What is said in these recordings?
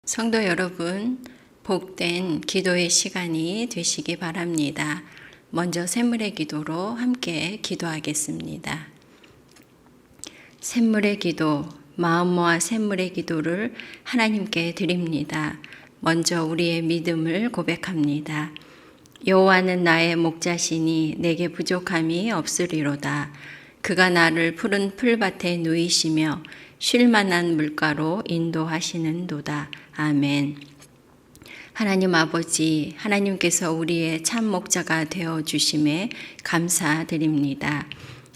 성도 여러분, 복된 기도의 시간이 되시기 바랍니다. 먼저 샘물의 기도로 함께 기도하겠습니다. 샘물의 기도, 마음 모아 샘물의 기도를 하나님께 드립니다. 먼저 우리의 믿음을 고백합니다. 여호와는 나의 목자시니 내게 부족함이 없으리로다. 그가 나를 푸른 풀밭에 누이시며 쉴 만한 물가로 인도하시는도다. 아멘. 하나님 아버지, 하나님께서 우리의 참 목자가 되어 주심에 감사드립니다.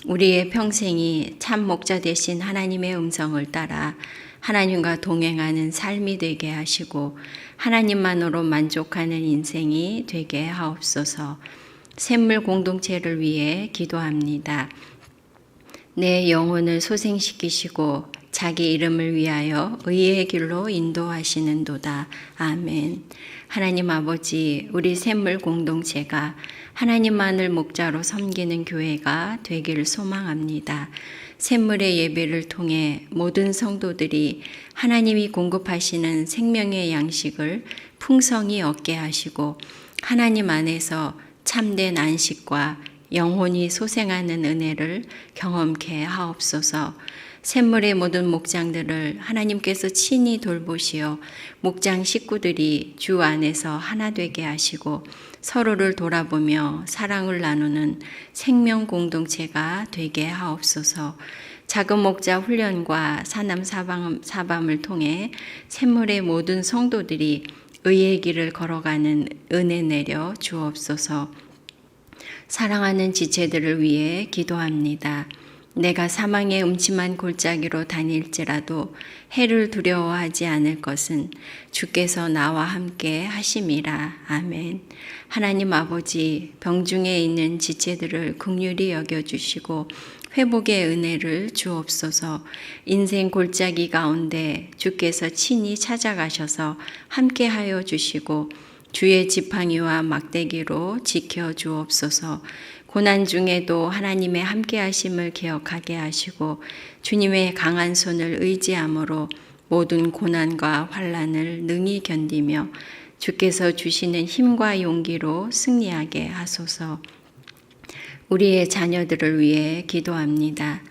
우리의 평생이 참 목자 되신 하나님의 음성을 따라 하나님과 동행하는 삶이 되게 하시고 하나님만으로 만족하는 인생이 되게 하옵소서. 샘물 공동체를 위해 기도합니다. 내 영혼을 소생시키시고 자기 이름을 위하여 의의 길로 인도하시는도다. 아멘. 하나님 아버지, 우리 샘물 공동체가 하나님만을 목자로 섬기는 교회가 되기를 소망합니다. 샘물의 예배를 통해 모든 성도들이 하나님이 공급하시는 생명의 양식을 풍성히 얻게 하시고 하나님 안에서 참된 안식과 영혼이 소생하는 은혜를 경험케 하옵소서. 샘물의 모든 목장들을 하나님께서 친히 돌보시어 목장 식구들이 주 안에서 하나 되게 하시고 서로를 돌아보며 사랑을 나누는 생명 공동체가 되게 하옵소서. 작은 목자 훈련과 사남 사밤을 통해 샘물의 모든 성도들이 의의 길을 걸어가는 은혜 내려 주옵소서. 사랑하는 지체들을 위해 기도합니다. 내가 사망의 음침한 골짜기로 다닐지라도 해를 두려워하지 않을 것은 주께서 나와 함께 하심이라. 아멘. 하나님 아버지, 병중에 있는 지체들을 긍휼히 여겨주시고 회복의 은혜를 주옵소서. 인생 골짜기 가운데 주께서 친히 찾아가셔서 함께하여 주시고 주의 지팡이와 막대기로 지켜 주옵소서. 고난 중에도 하나님의 함께하심을 기억하게 하시고 주님의 강한 손을 의지함으로 모든 고난과 환난을 능히 견디며 주께서 주시는 힘과 용기로 승리하게 하소서. 우리의 자녀들을 위해 기도합니다.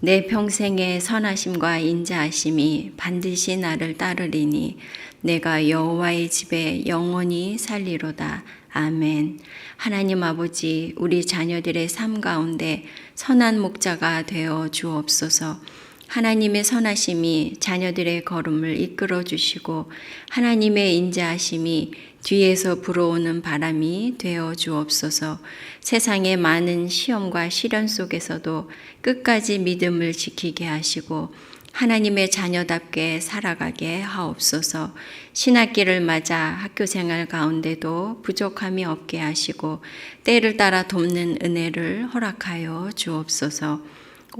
내 평생의 선하심과 인자하심이 반드시 나를 따르리니 내가 여호와의 집에 영원히 살리로다. 아멘. 하나님 아버지, 우리 자녀들의 삶 가운데 선한 목자가 되어 주옵소서. 하나님의 선하심이 자녀들의 걸음을 이끌어 주시고 하나님의 인자하심이 뒤에서 불어오는 바람이 되어 주옵소서. 세상의 많은 시험과 시련 속에서도 끝까지 믿음을 지키게 하시고 하나님의 자녀답게 살아가게 하옵소서. 신학기를 맞아 학교 생활 가운데도 부족함이 없게 하시고 때를 따라 돕는 은혜를 허락하여 주옵소서.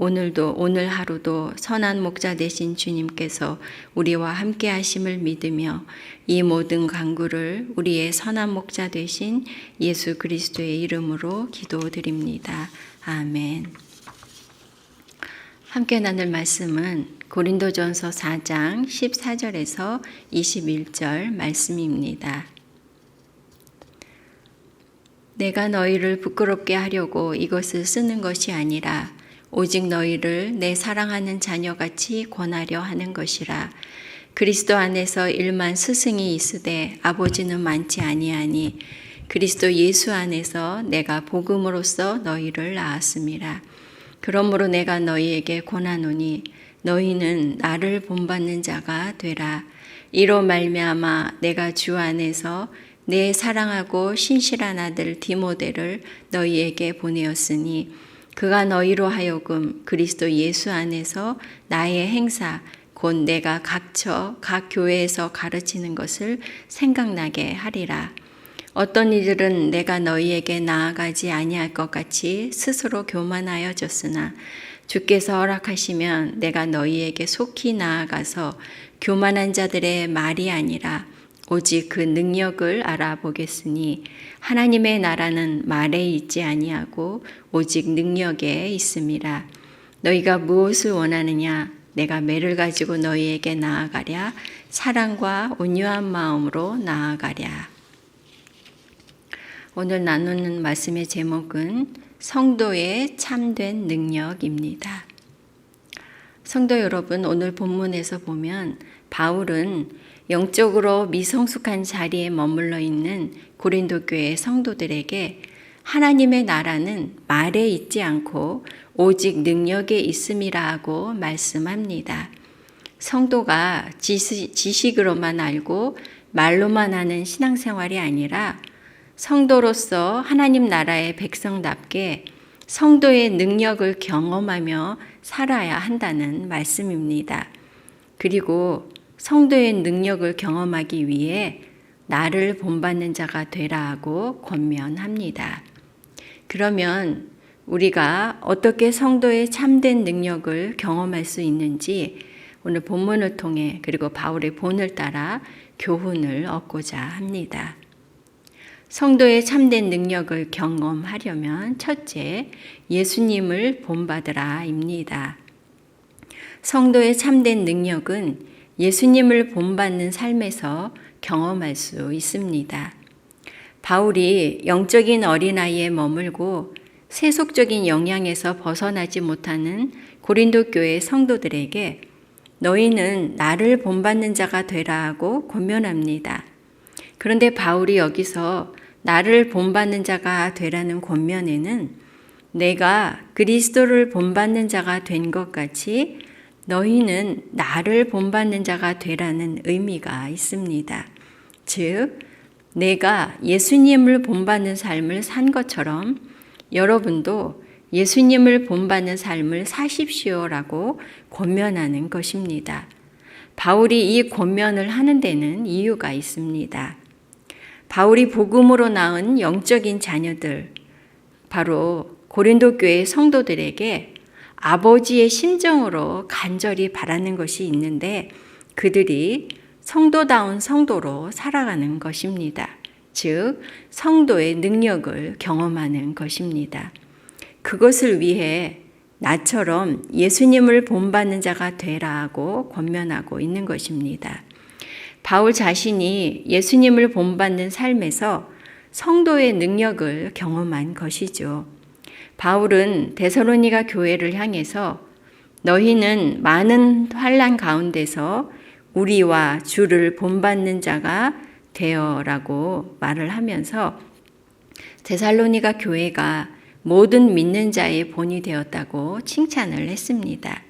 오늘 하루도 선한 목자 되신 주님께서 우리와 함께 하심을 믿으며 이 모든 간구를 우리의 선한 목자 되신 예수 그리스도의 이름으로 기도드립니다. 아멘. 함께 나눌 말씀은 고린도전서 4장 14절에서 21절 말씀입니다. 내가 너희를 부끄럽게 하려고 이것을 쓰는 것이 아니라 오직 너희를 내 사랑하는 자녀같이 권하려 하는 것이라. 그리스도 안에서 일만 스승이 있으되 아버지는 많지 아니하니 그리스도 예수 안에서 내가 복음으로써 너희를 낳았음이라. 그러므로 내가 너희에게 권하노니 너희는 나를 본받는 자가 되라. 이로 말미암아 내가 주 안에서 내 사랑하고 신실한 아들 디모데를 너희에게 보내었으니 그가 너희로 하여금 그리스도 예수 안에서 나의 행사 곧 내가 각처 각 교회에서 가르치는 것을 생각나게 하리라. 어떤 이들은 내가 너희에게 나아가지 아니할 것 같이 스스로 교만하여졌으나 주께서 허락하시면 내가 너희에게 속히 나아가서 교만한 자들의 말이 아니라 오직 그 능력을 알아보겠으니 하나님의 나라는 말에 있지 아니하고 오직 능력에 있음이라. 너희가 무엇을 원하느냐 내가 매를 가지고 너희에게 나아가랴. 사랑과 온유한 마음으로 나아가랴. 오늘 나누는 말씀의 제목은 성도의 참된 능력입니다. 성도 여러분, 오늘 본문에서 보면 바울은 영적으로 미성숙한 자리에 머물러 있는 고린도 교회 성도들에게 하나님의 나라는 말에 있지 않고 오직 능력에 있음이라 하고 말씀합니다. 성도가 지식으로만 알고 말로만 하는 신앙생활이 아니라 성도로서 하나님 나라의 백성답게 성도의 능력을 경험하며 살아야 한다는 말씀입니다. 그리고 성도의 능력을 경험하기 위해 나를 본받는 자가 되라 하고 권면합니다. 그러면 우리가 어떻게 성도의 참된 능력을 경험할 수 있는지 오늘 본문을 통해 그리고 바울의 본을 따라 교훈을 얻고자 합니다. 성도의 참된 능력을 경험하려면 첫째, 예수님을 본받으라입니다. 성도의 참된 능력은 예수님을 본받는 삶에서 경험할 수 있습니다. 바울이 영적인 어린아이에 머물고 세속적인 영향에서 벗어나지 못하는 고린도 교회 성도들에게 너희는 나를 본받는 자가 되라 하고 권면합니다. 그런데 바울이 여기서 나를 본받는 자가 되라는 권면에는 내가 그리스도를 본받는 자가 된 것 같이 너희는 나를 본받는 자가 되라는 의미가 있습니다. 즉, 내가 예수님을 본받는 삶을 산 것처럼 여러분도 예수님을 본받는 삶을 사십시오라고 권면하는 것입니다. 바울이 이 권면을 하는 데는 이유가 있습니다. 바울이 복음으로 낳은 영적인 자녀들, 바로 고린도 교회 성도들에게 아버지의 심정으로 간절히 바라는 것이 있는데 그들이 성도다운 성도로 살아가는 것입니다. 즉, 성도의 능력을 경험하는 것입니다. 그것을 위해 나처럼 예수님을 본받는 자가 되라고 권면하고 있는 것입니다. 바울 자신이 예수님을 본받는 삶에서 성도의 능력을 경험한 것이죠. 바울은 데살로니가 교회를 향해서 너희는 많은 환난 가운데서 우리와 주를 본받는 자가 되어라고 말을 하면서 데살로니가 교회가 모든 믿는 자의 본이 되었다고 칭찬을 했습니다.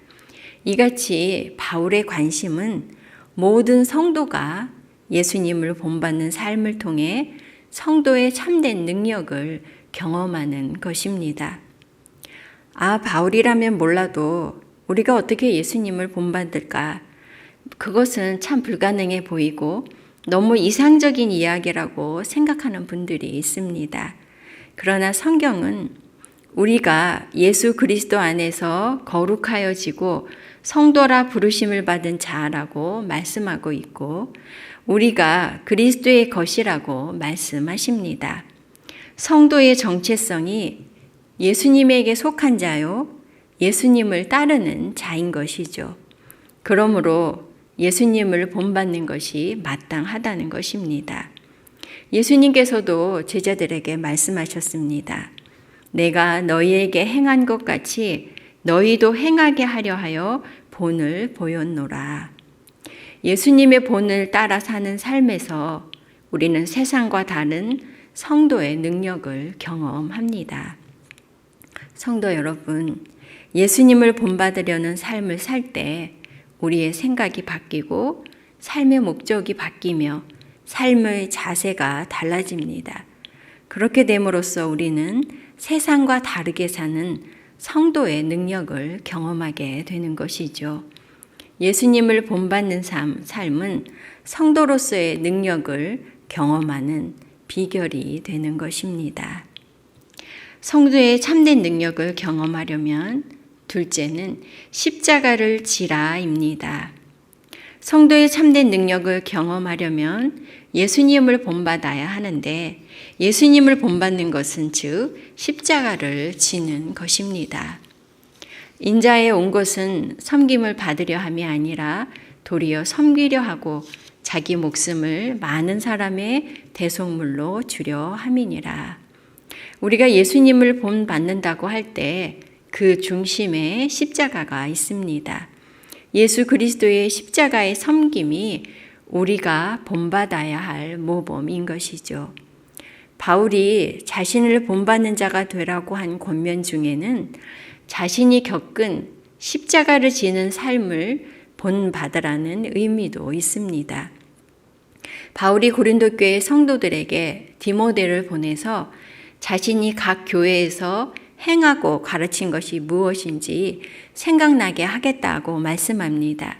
이같이 바울의 관심은 모든 성도가 예수님을 본받는 삶을 통해 성도의 참된 능력을 경험하는 것입니다. 바울이라면 몰라도 우리가 어떻게 예수님을 본받을까? 그것은 참 불가능해 보이고 너무 이상적인 이야기라고 생각하는 분들이 있습니다. 그러나 성경은 우리가 예수 그리스도 안에서 거룩하여지고 성도라 부르심을 받은 자라고 말씀하고 있고 우리가 그리스도의 것이라고 말씀하십니다. 성도의 정체성이 예수님에게 속한 자요, 예수님을 따르는 자인 것이죠. 그러므로 예수님을 본받는 것이 마땅하다는 것입니다. 예수님께서도 제자들에게 말씀하셨습니다. 내가 너희에게 행한 것 같이 너희도 행하게 하려 하여 본을 보였노라. 예수님의 본을 따라 사는 삶에서 우리는 세상과 다른 성도의 능력을 경험합니다. 성도 여러분, 예수님을 본받으려는 삶을 살 때 우리의 생각이 바뀌고 삶의 목적이 바뀌며 삶의 자세가 달라집니다. 그렇게 됨으로써 우리는 세상과 다르게 사는 성도의 능력을 경험하게 되는 것이죠. 예수님을 본받는 삶은 성도로서의 능력을 경험하는 비결이 되는 것입니다. 성도의 참된 능력을 경험하려면 둘째는 십자가를 지라입니다. 성도의 참된 능력을 경험하려면 예수님을 본받아야 하는데 예수님을 본받는 것은 즉 십자가를 지는 것입니다. 인자에 온 것은 섬김을 받으려 함이 아니라 도리어 섬기려 하고 자기 목숨을 많은 사람의 대속물로 주려 함이니라. 우리가 예수님을 본받는다고 할 때 그 중심에 십자가가 있습니다. 예수 그리스도의 십자가의 섬김이 우리가 본받아야 할 모범인 것이죠. 바울이 자신을 본받는 자가 되라고 한 권면 중에는 자신이 겪은 십자가를 지는 삶을 본받으라는 의미도 있습니다. 바울이 고린도 교회 성도들에게 디모데를 보내서 자신이 각 교회에서 행하고 가르친 것이 무엇인지 생각나게 하겠다고 말씀합니다.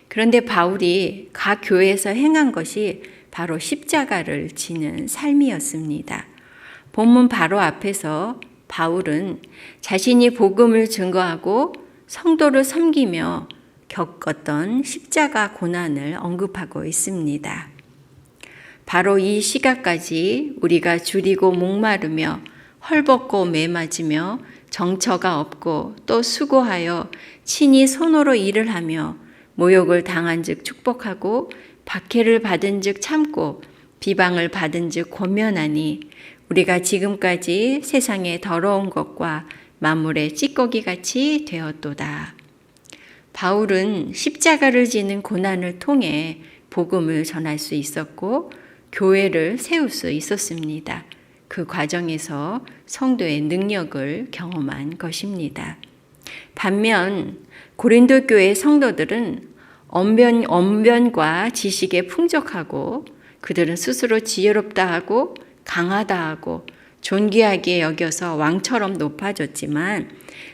그런데 바울이 각 교회에서 행한 것이 바로 십자가를 지는 삶이었습니다. 본문 바로 앞에서 바울은 자신이 복음을 증거하고 성도를 섬기며 겪었던 십자가 고난을 언급하고 있습니다. 바로 이 시각까지 우리가 줄이고 목마르며 헐벗고 매맞으며 정처가 없고 또 수고하여 친히 손으로 일을 하며 모욕을 당한 즉 축복하고 박해를 받은 즉 참고 비방을 받은 즉 권면하니 우리가 지금까지 세상의 더러운 것과 만물의 찌꺼기 같이 되었도다. 바울은 십자가를 지는 고난을 통해 복음을 전할 수 있었고 교회를 세울 수 있었습니다. 그 과정에서 성도의 능력을 경험한 것입니다. 반면 고린도 교회 성도들은 언변과 지식에 풍족하고 그들은 스스로 지혜롭다 하고 강하다 하고 존귀하게 여겨서 왕처럼 높아졌지만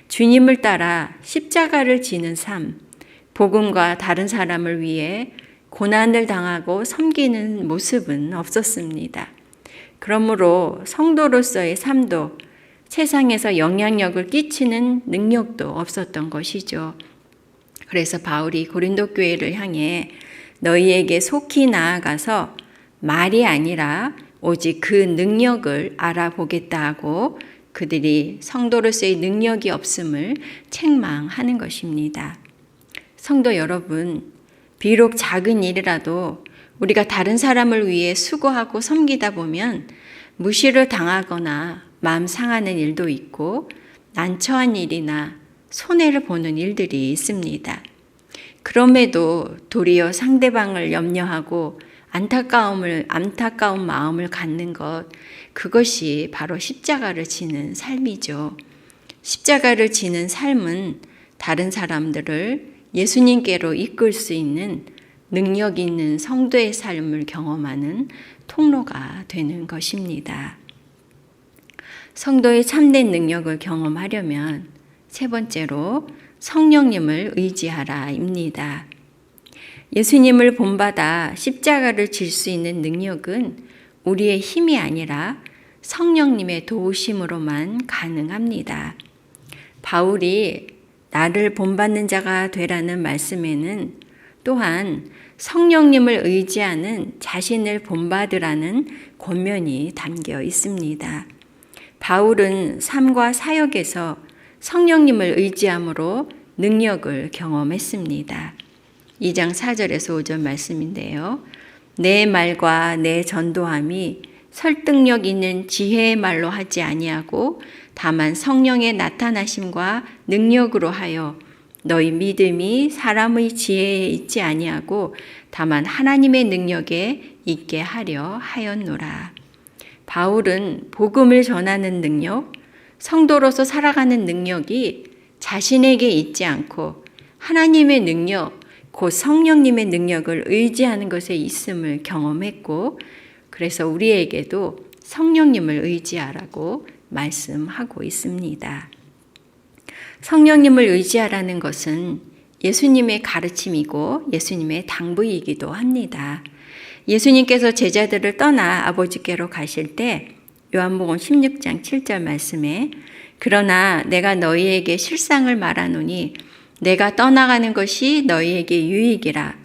주님을 따라 십자가를 지는 삶, 복음과 다른 사람을 위해 고난을 당하고 섬기는 모습은 없었습니다. 그러므로 성도로서의 삶도 세상에서 영향력을 끼치는 능력도 없었던 것이죠. 그래서 바울이 고린도 교회를 향해 너희에게 속히 나아가서 말이 아니라 오직 그 능력을 알아보겠다 하고 그들이 성도로서의 능력이 없음을 책망하는 것입니다. 성도 여러분, 비록 작은 일이라도 우리가 다른 사람을 위해 수고하고 섬기다 보면 무시를 당하거나 마음 상하는 일도 있고 난처한 일이나 손해를 보는 일들이 있습니다. 그럼에도 도리어 상대방을 염려하고 안타까운 마음을 갖는 것, 그것이 바로 십자가를 지는 삶이죠. 십자가를 지는 삶은 다른 사람들을 예수님께로 이끌 수 있는 능력 있는 성도의 삶을 경험하는 통로가 되는 것입니다. 성도의 참된 능력을 경험하려면 세 번째로 성령님을 의지하라입니다. 예수님을 본받아 십자가를 질 수 있는 능력은 우리의 힘이 아니라 성령님의 도우심으로만 가능합니다. 바울이 나를 본받는 자가 되라는 말씀에는 또한 성령님을 의지하는 자신을 본받으라는 권면이 담겨 있습니다. 바울은 삶과 사역에서 성령님을 의지함으로 능력을 경험했습니다. 2장 4절에서 5절 말씀인데요. 내 말과 내 전도함이 설득력 있는 지혜의 말로 하지 아니하고 다만 성령의 나타나심과 능력으로 하여 너희 믿음이 사람의 지혜에 있지 아니하고 다만 하나님의 능력에 있게 하려 하였노라. 바울은 복음을 전하는 능력, 성도로서 살아가는 능력이 자신에게 있지 않고 하나님의 능력, 곧 성령님의 능력을 의지하는 것에 있음을 경험했고, 그래서 우리에게도 성령님을 의지하라고 말씀하고 있습니다. 성령님을 의지하라는 것은 예수님의 가르침이고 예수님의 당부이기도 합니다. 예수님께서 제자들을 떠나 아버지께로 가실 때 요한복음 16장 7절 말씀에 그러나 내가 너희에게 실상을 말하노니 내가 떠나가는 것이 너희에게 유익이라.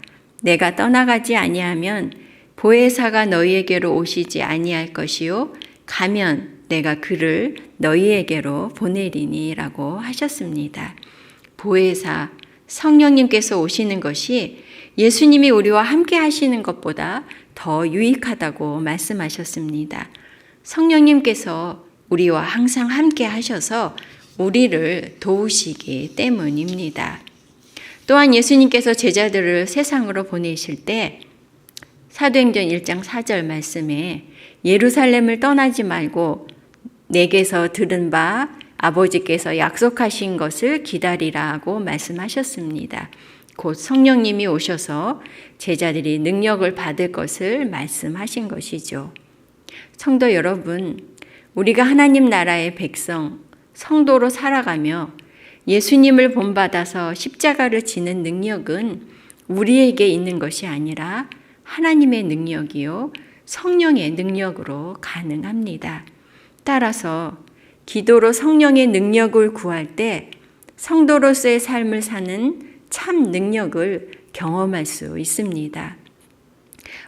내가 떠나가지 아니하면 보혜사가 너희에게로 오시지 아니할 것이요 가면 내가 그를 너희에게로 보내리니 라고 하셨습니다. 보혜사, 성령님께서 오시는 것이 예수님이 우리와 함께 하시는 것보다 더 유익하다고 말씀하셨습니다. 성령님께서 우리와 항상 함께 하셔서 우리를 도우시기 때문입니다. 또한 예수님께서 제자들을 세상으로 보내실 때 사도행전 1장 4절 말씀에 예루살렘을 떠나지 말고 내게서 들은 바 아버지께서 약속하신 것을 기다리라고 말씀하셨습니다. 곧 성령님이 오셔서 제자들이 능력을 받을 것을 말씀하신 것이죠. 성도 여러분, 우리가 하나님 나라의 백성, 성도로 살아가며 예수님을 본받아서 십자가를 지는 능력은 우리에게 있는 것이 아니라 하나님의 능력이요 성령의 능력으로 가능합니다. 따라서 기도로 성령의 능력을 구할 때 성도로서의 삶을 사는 참 능력을 경험할 수 있습니다.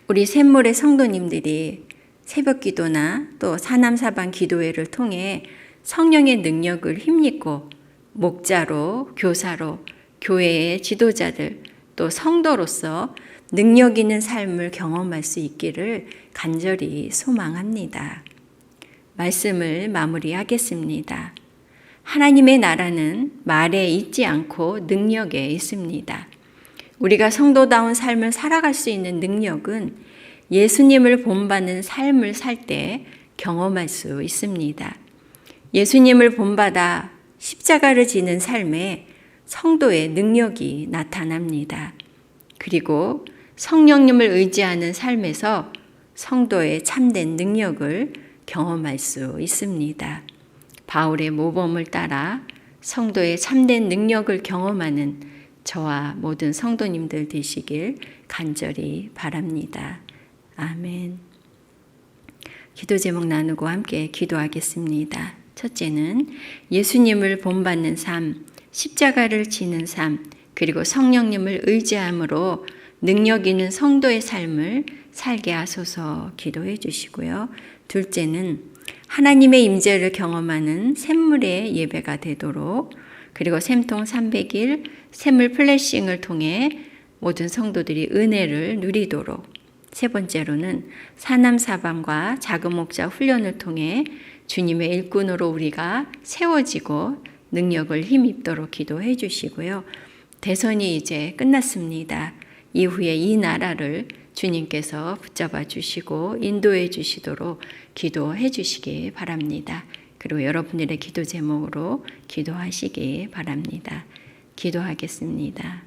우리 샘물의 성도님들이 새벽 기도나 또 사남사방 기도회를 통해 성령의 능력을 힘입고 목자로, 교사로, 교회의 지도자들, 또 성도로서 능력 있는 삶을 경험할 수 있기를 간절히 소망합니다. 말씀을 마무리하겠습니다. 하나님의 나라는 말에 있지 않고 능력에 있습니다. 우리가 성도다운 삶을 살아갈 수 있는 능력은 예수님을 본받는 삶을 살 때 경험할 수 있습니다. 예수님을 본받아 십자가를 지는 삶에 성도의 능력이 나타납니다. 그리고 성령님을 의지하는 삶에서 성도의 참된 능력을 경험할 수 있습니다. 바울의 모범을 따라 성도의 참된 능력을 경험하는 저와 모든 성도님들 되시길 간절히 바랍니다. 아멘. 기도 제목 나누고 함께 기도하겠습니다. 첫째는 예수님을 본받는 삶, 십자가를 지는 삶, 그리고 성령님을 의지함으로 능력 있는 성도의 삶을 살게 하소서 기도해 주시고요. 둘째는 하나님의 임재를 경험하는 샘물의 예배가 되도록, 그리고 샘통 300일 샘물 플래싱을 통해 모든 성도들이 은혜를 누리도록, 세 번째로는 사남사방과 작은 목자 훈련을 통해 주님의 일꾼으로 우리가 세워지고 능력을 힘입도록 기도해 주시고요. 대선이 이제 끝났습니다. 이후에 이 나라를 주님께서 붙잡아 주시고 인도해 주시도록 기도해 주시기 바랍니다. 그리고 여러분들의 기도 제목으로 기도하시기 바랍니다. 기도하겠습니다.